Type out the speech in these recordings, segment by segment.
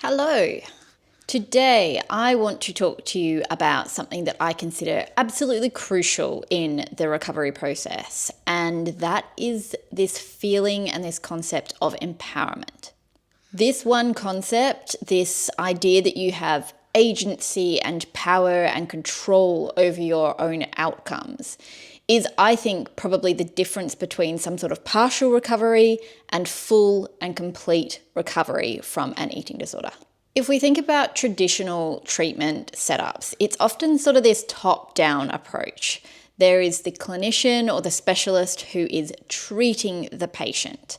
Hello. Today, I want to talk to you about something that I consider absolutely crucial in the recovery process, and that is this feeling and this concept of empowerment. This one concept, this idea that you have agency and power and control over your own outcomes, is, I think, probably the difference between some sort of partial recovery and full and complete recovery from an eating disorder. If we think about traditional treatment setups, it's often sort of this top-down approach. There is the clinician or the specialist who is treating the patient.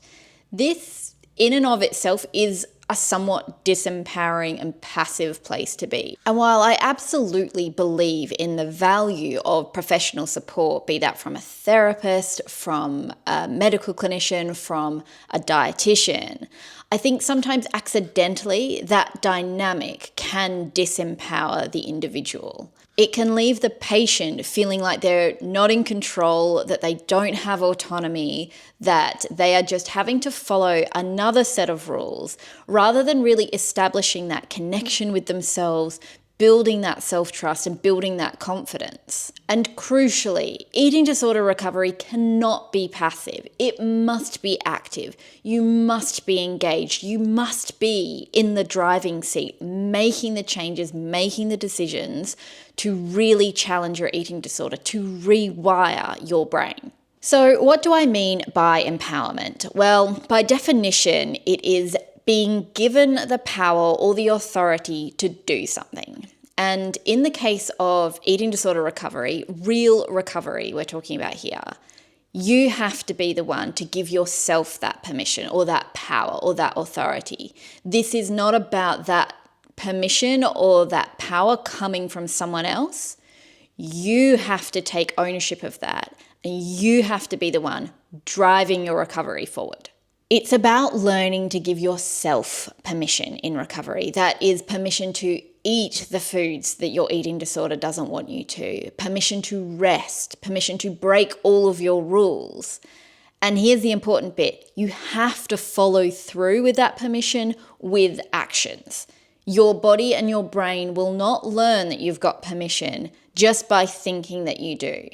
This, in and of itself, is a somewhat disempowering and passive place to be. And while I absolutely believe in the value of professional support, be that from a therapist, from a medical clinician, from a dietitian, I think sometimes accidentally that dynamic can disempower the individual. It can leave the patient feeling like they're not in control, that they don't have autonomy, that they are just having to follow another set of rules, rather than really establishing that connection with themselves, building that self-trust and building that confidence. And crucially, eating disorder recovery cannot be passive. It must be active. You must be engaged. You must be in the driving seat, making the changes, making the decisions to really challenge your eating disorder, to rewire your brain. So what do I mean by empowerment? Well, by definition, it is being given the power or the authority to do something. And in the case of eating disorder recovery, real recovery we're talking about here, you have to be the one to give yourself that permission or that power or that authority. This is not about that permission or that power coming from someone else. You have to take ownership of that, and you have to be the one driving your recovery forward. It's about learning to give yourself permission in recovery. That is permission to eat the foods that your eating disorder doesn't want you to, permission to rest, permission to break all of your rules. And here's the important bit. You have to follow through with that permission with actions. Your body and your brain will not learn that you've got permission just by thinking that you do.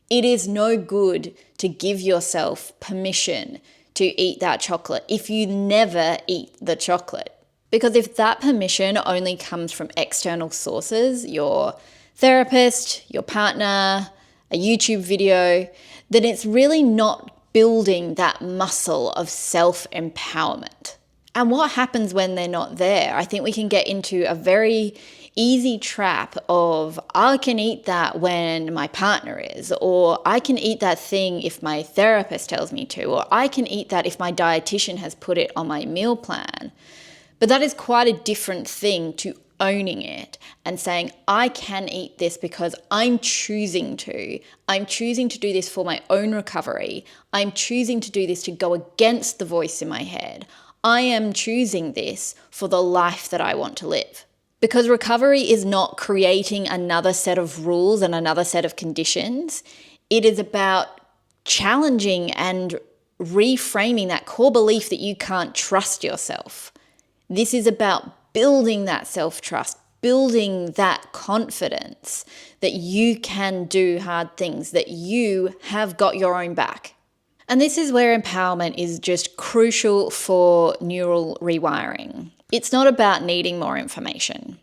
It is no good to give yourself permission to eat that chocolate if you never eat the chocolate. Because if that permission only comes from external sources, your therapist, your partner, a YouTube video, then it's really not building that muscle of self-empowerment. And what happens when they're not there? I think we can get into a very easy trap of, I can eat that when my partner is, or I can eat that thing if my therapist tells me to, or I can eat that if my dietitian has put it on my meal plan. But that is quite a different thing to owning it and saying, I can eat this because I'm choosing to. I'm choosing to do this for my own recovery. I'm choosing to do this to go against the voice in my head. I am choosing this for the life that I want to live. Because recovery is not creating another set of rules and another set of conditions. It is about challenging and reframing that core belief that you can't trust yourself. This is about building that self-trust, building that confidence that you can do hard things, that you have got your own back. And this is where empowerment is just crucial for neural rewiring. It's not about needing more information.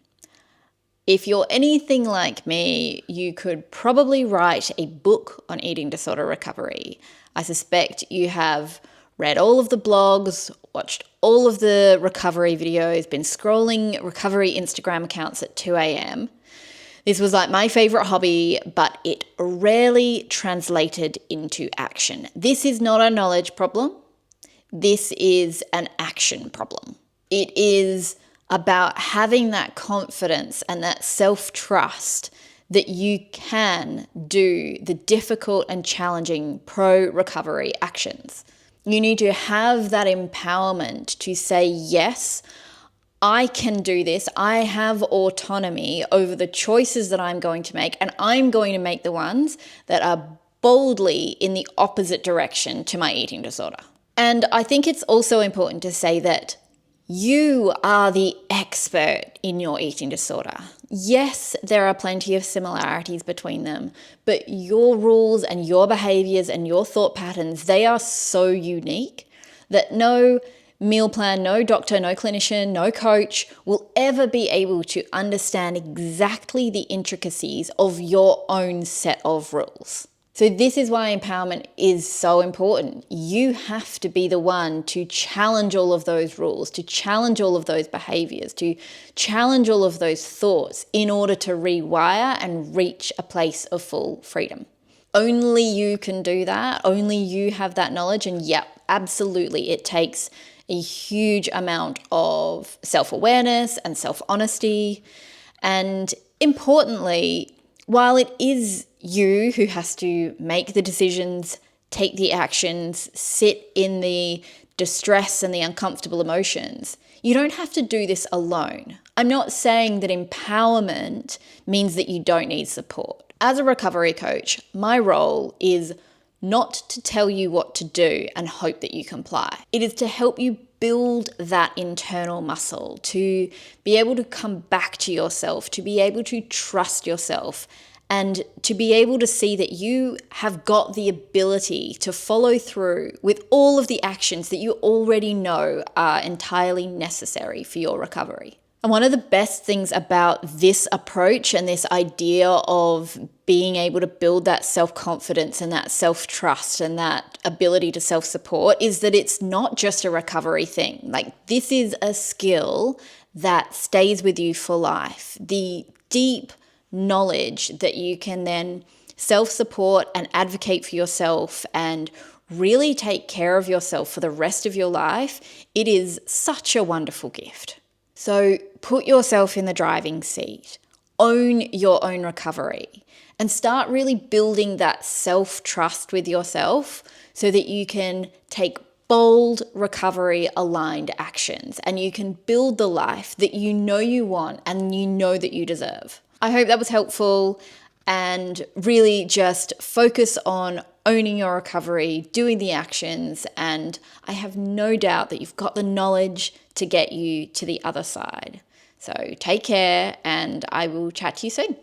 If you're anything like me, you could probably write a book on eating disorder recovery. I suspect you have read all of the blogs, watched all of the recovery videos, been scrolling recovery Instagram accounts at 2 a.m. This was like my favorite hobby, but it rarely translated into action. This is not a knowledge problem. This is an action problem. It is about having that confidence and that self-trust that you can do the difficult and challenging pro-recovery actions. You need to have that empowerment to say, yes, I can do this. I have autonomy over the choices that I'm going to make, and I'm going to make the ones that are boldly in the opposite direction to my eating disorder. And I think it's also important to say that You are the expert in your eating disorder. Yes, there are plenty of similarities between them, but your rules and your behaviors and your thought patterns, they are so unique that no meal plan, no doctor, no clinician, no coach will ever be able to understand exactly the intricacies of your own set of rules. So this is why empowerment is so important. You have to be the one to challenge all of those rules, to challenge all of those behaviors, to challenge all of those thoughts in order to rewire and reach a place of full freedom. Only you can do that. Only you have that knowledge. And yep, absolutely, it takes a huge amount of self-awareness and self-honesty. And importantly, while it is you who has to make the decisions, take the actions, sit in the distress and the uncomfortable emotions, you don't have to do this alone. I'm not saying that empowerment means that you don't need support. As a recovery coach, my role is not to tell you what to do and hope that you comply. It is to help you build that internal muscle, to be able to come back to yourself, to be able to trust yourself, and to be able to see that you have got the ability to follow through with all of the actions that you already know are entirely necessary for your recovery. And one of the best things about this approach and this idea of being able to build that self-confidence and that self-trust and that ability to self-support is that it's not just a recovery thing. Like, this is a skill that stays with you for life. The deep knowledge that you can then self-support and advocate for yourself and really take care of yourself for the rest of your life, it is such a wonderful gift. So put yourself in the driving seat, own your own recovery, and start really building that self-trust with yourself so that you can take bold recovery aligned actions and you can build the life that you know you want and you know that you deserve. I hope that was helpful, and really just focus on owning your recovery, doing the actions, and I have no doubt that you've got the knowledge to get you to the other side. So take care, and I will chat to you soon.